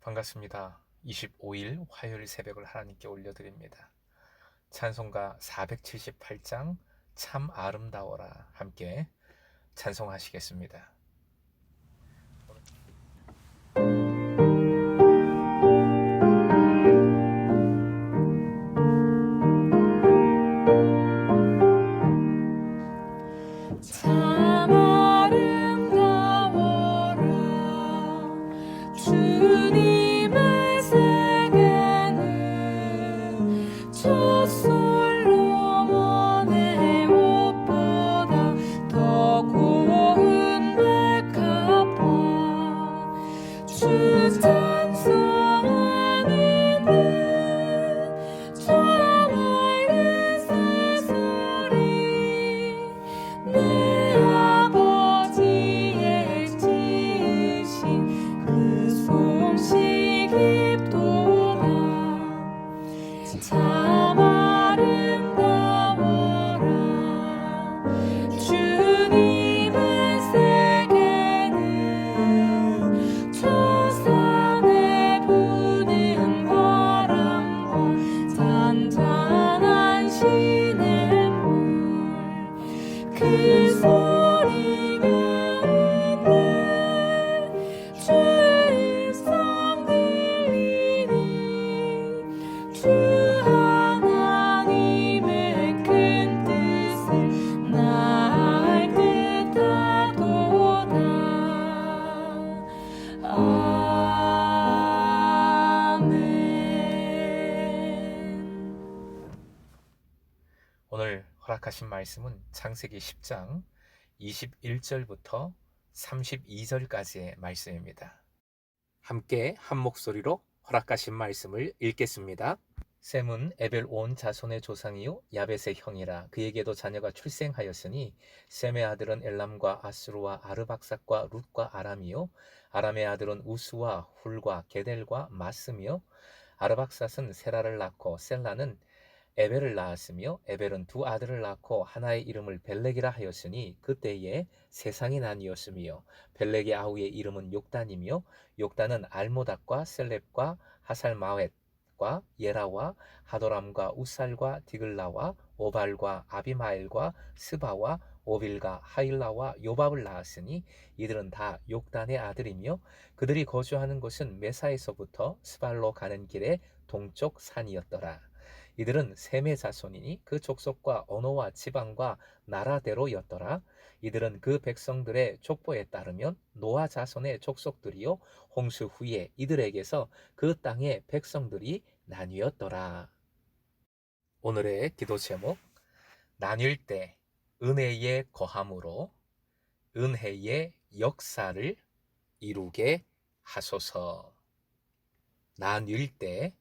반갑습니다. 25일 화요일 새벽을 하나님께 올려드립니다. 찬송가 478장 참 아름다워라 함께 찬송하시겠습니다. 참 아름다워라 주님의 세계는 저 솔로몬의 옷보다 더 고운 백합화 주 찬송하는 저 맑은 새소리 내 아버지의 지으신 그 솜씨 깊도다 참 아름다워라 주님의 세계는 저 산에 부는 바람과 잔잔한 시냇물 그 소리가 있네 주의 음성 들리니 주 하나님의 큰 뜻을 날 뜻하도다 아멘. 오늘 허락하신 말씀은 창세기 10장 21절부터 32절까지의 말씀입니다. 함께 한 목소리로 허락하신 말씀을 읽겠습니다. 셈은 에벨 온 자손의 조상이요 야벳의 형이라. 그에게도 자녀가 출생하였으니 셈의 아들은 엘람과 아스루와 아르박삭과 룻과 아람이요 아람의 아들은 우스와 훌과 게델과 마스며 아르박삭은 세라를 낳고 셀라는 에벨을 낳았으며 에벨은 두 아들을 낳고 하나의 이름을 벨렉이라 하였으니 그때에 세상이 나뉘었으며 벨렉의 아우의 이름은 욕단이며 욕단은 알모닥과 셀렙과 하살마웻과 예라와 하도람과 우살과 디글라와 오발과 아비마엘과 스바와 오빌과 하일라와 요밥을 낳았으니 이들은 다 욕단의 아들이며 그들이 거주하는 곳은 메사에서부터 스발로 가는 길의 동쪽 산이었더라. 이들은 셈의 자손이니 그 족속과 언어와 지방과 나라대로였더라. 이들은 그 백성들의 족보에 따르면 노아 자손의 족속들이요 홍수 후에 이들에게서 그 땅의 백성들이 나뉘었더라. 오늘의 기도 제목, 나뉠 때 은혜의 거함으로 은혜의 역사를 이루게 하소서. 나뉠 때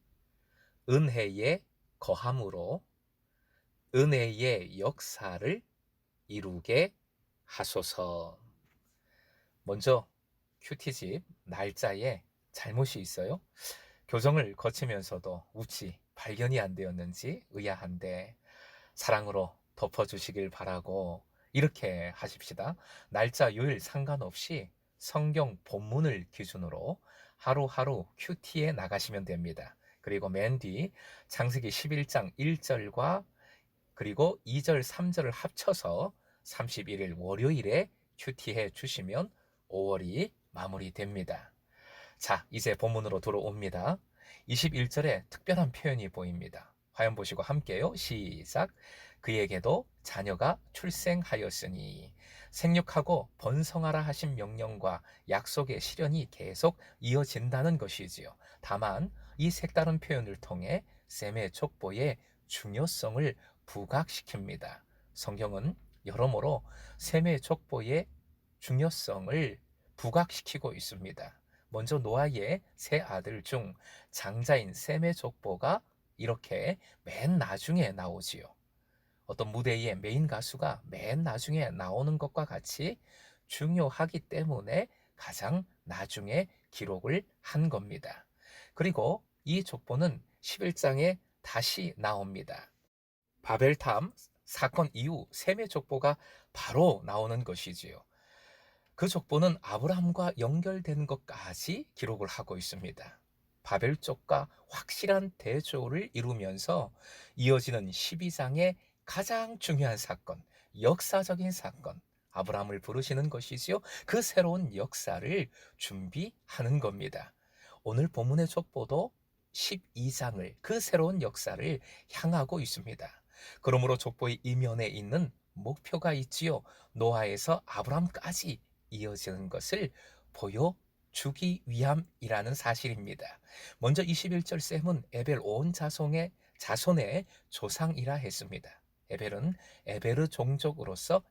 은혜의 거함으로 은혜의 역사를 이루게 하소서. 먼저 큐티집 날짜에 잘못이 있어요. 교정을 거치면서도 우치 발견이 안 되었는지 의아한데 사랑으로 덮어주시길 바라고 이렇게 하십시다. 날짜 요일 상관없이 성경 본문을 기준으로 하루하루 큐티에 나가시면 됩니다. 그리고 맨 뒤 창세기 11장 1절과 그리고 2절 3절을 합쳐서 31일 월요일에 큐티해 주시면 5월이 마무리됩니다. 자, 이제 본문으로 들어옵니다. 21절에 특별한 표현이 보입니다. 화면 보시고 함께요. 시작. 그에게도 자녀가 출생하였으니 생육하고 번성하라 하신 명령과 약속의 실현이 계속 이어진다는 것이지요. 다만 이 색다른 표현을 통해 셈의 족보의 중요성을 부각시킵니다. 성경은 여러모로 셈의 족보의 중요성을 부각시키고 있습니다. 먼저 노아의 세 아들 중 장자인 셈의 족보가 이렇게 맨 나중에 나오지요. 어떤 무대의 메인 가수가 맨 나중에 나오는 것과 같이 중요하기 때문에 가장 나중에 기록을 한 겁니다. 그리고 이 족보는 11장에 다시 나옵니다. 바벨탑 사건 이후 셈의 족보가 바로 나오는 것이지요. 그 족보는 아브라함과 연결된 것까지 기록을 하고 있습니다. 바벨족과 확실한 대조를 이루면서 이어지는 12장의 가장 중요한 사건, 역사적인 사건, 아브라함을 부르시는 것이지요. 그 새로운 역사를 준비하는 겁니다. 오늘 본문의 족보도 12장을, 그 새로운 역사를 향하고 있습니다. 그러므로 족보의 이면에 있는 목표가 있지요. 노아에서 아브라함까지 이어지는 것을 보여주기 위함이라는 사실입니다. 먼저 21절 셈은 에벨 온 자손의 조상이라 했습니다. 에벨은 에베르 종족으로서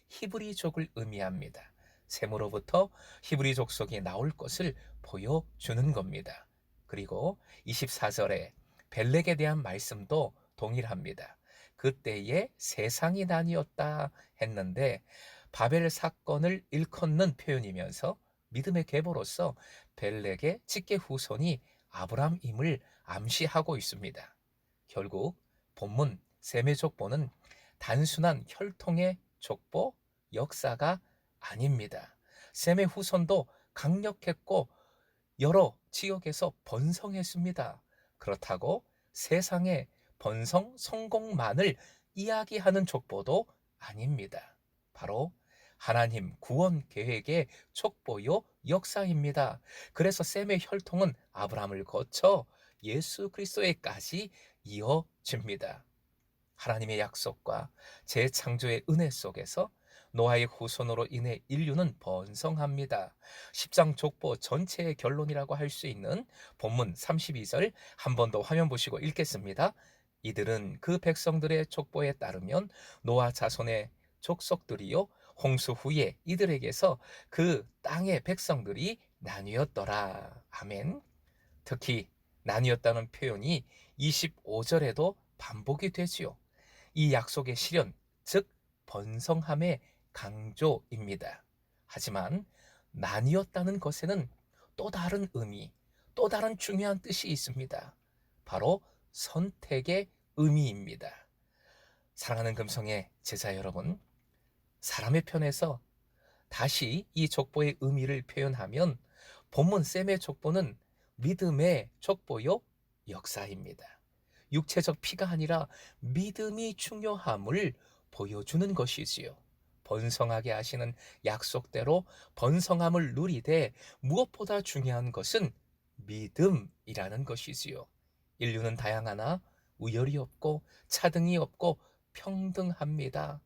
히브리족을 의미합니다. 셈으로부터 히브리 족속이 나올 것을 보여주는 겁니다. 그리고 24절에 벨렉에 대한 말씀도 동일합니다. 그때에 세상이 나뉘었다 했는데 바벨 사건을 일컫는 표현이면서 믿음의 계보로서 벨렉의 직계 후손이 아브람임을 암시하고 있습니다. 결국 본문 셈의 족보는 단순한 혈통의 족보, 역사가 아닙니다. 셈의 후손도 강력했고 여러 지역에서 번성했습니다. 그렇다고 세상의 번성 성공만을 이야기하는 족보도 아닙니다. 바로 하나님 구원 계획의 족보요 역사입니다. 그래서 셈의 혈통은 아브라함을 거쳐 예수 그리스도에까지 이어집니다. 하나님의 약속과 재창조의 은혜 속에서 노아의 후손으로 인해 인류는 번성합니다. 10장 족보 전체의 결론이라고 할 수 있는 본문 32절 한 번 더 화면 보시고 읽겠습니다. 이들은 그 백성들의 족보에 따르면 노아 자손의 족속들이요 홍수 후에 이들에게서 그 땅의 백성들이 나뉘었더라. 아멘. 특히 나뉘었다는 표현이 25절에도 반복이 되지요. 이 약속의 실현, 즉 번성함의 강조입니다. 하지만 나뉘었다는 것에는 또 다른 의미, 또 다른 중요한 뜻이 있습니다. 바로 선택의 의미입니다. 사랑하는 금성의 제자 여러분, 사람의 편에서 다시 이 족보의 의미를 표현하면 본문 셈의 족보는 믿음의 족보요 역사입니다. 육체적 피가 아니라 믿음이 중요함을 보여주는 것이지요. 번성하게 하시는 약속대로 번성함을 누리되 무엇보다 중요한 것은 믿음이라는 것이지요. 인류는 다양하나 우열이 없고 차등이 없고 평등합니다.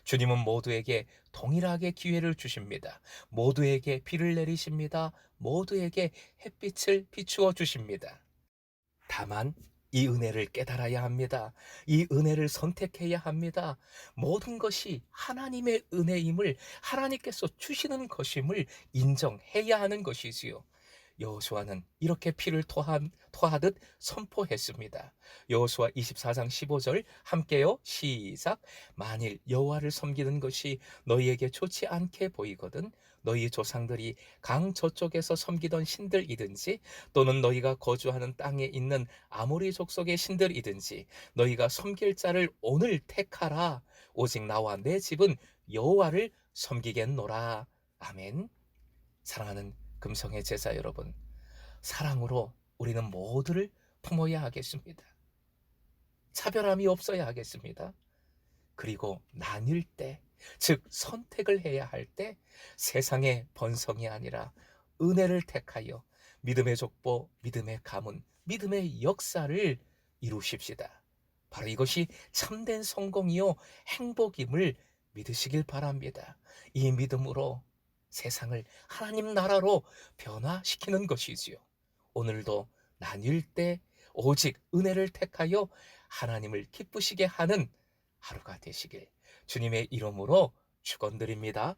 주님은 모두에게 동일하게 기회를 주십니다. 모두에게 비를 내리십니다. 모두에게 햇빛을 비추어 주십니다. 다만 이 은혜를 깨달아야 합니다. 이 은혜를 선택해야 합니다. 모든 것이 하나님의 은혜임을, 하나님께서 주시는 것임을 인정해야 하는 것이지요. 여호수아는 이렇게 피를 토하듯 선포했습니다. 여호수아 24장 15절 함께요. 시작. 만일 여호와를 섬기는 것이 너희에게 좋지 않게 보이거든 너희 조상들이 강 저쪽에서 섬기던 신들이든지 또는 너희가 거주하는 땅에 있는 아모리 족속의 신들이든지 너희가 섬길 자를 오늘 택하라. 오직 나와 내 집은 여호와를 섬기겠노라. 아멘. 사랑하는 금성의 제자 여러분, 사랑으로 우리는 모두를 품어야 하겠습니다. 차별함이 없어야 하겠습니다. 그리고 나뉠 때, 즉 선택을 해야 할 때 세상의 번성이 아니라 은혜를 택하여 믿음의 족보, 믿음의 가문, 믿음의 역사를 이루십시다. 바로 이것이 참된 성공이요 행복임을 믿으시길 바랍니다. 이 믿음으로 세상을 하나님 나라로 변화시키는 것이지요. 오늘도 나뉠 때 오직 은혜를 택하여 하나님을 기쁘시게 하는 하루가 되시길 주님의 이름으로 축원드립니다.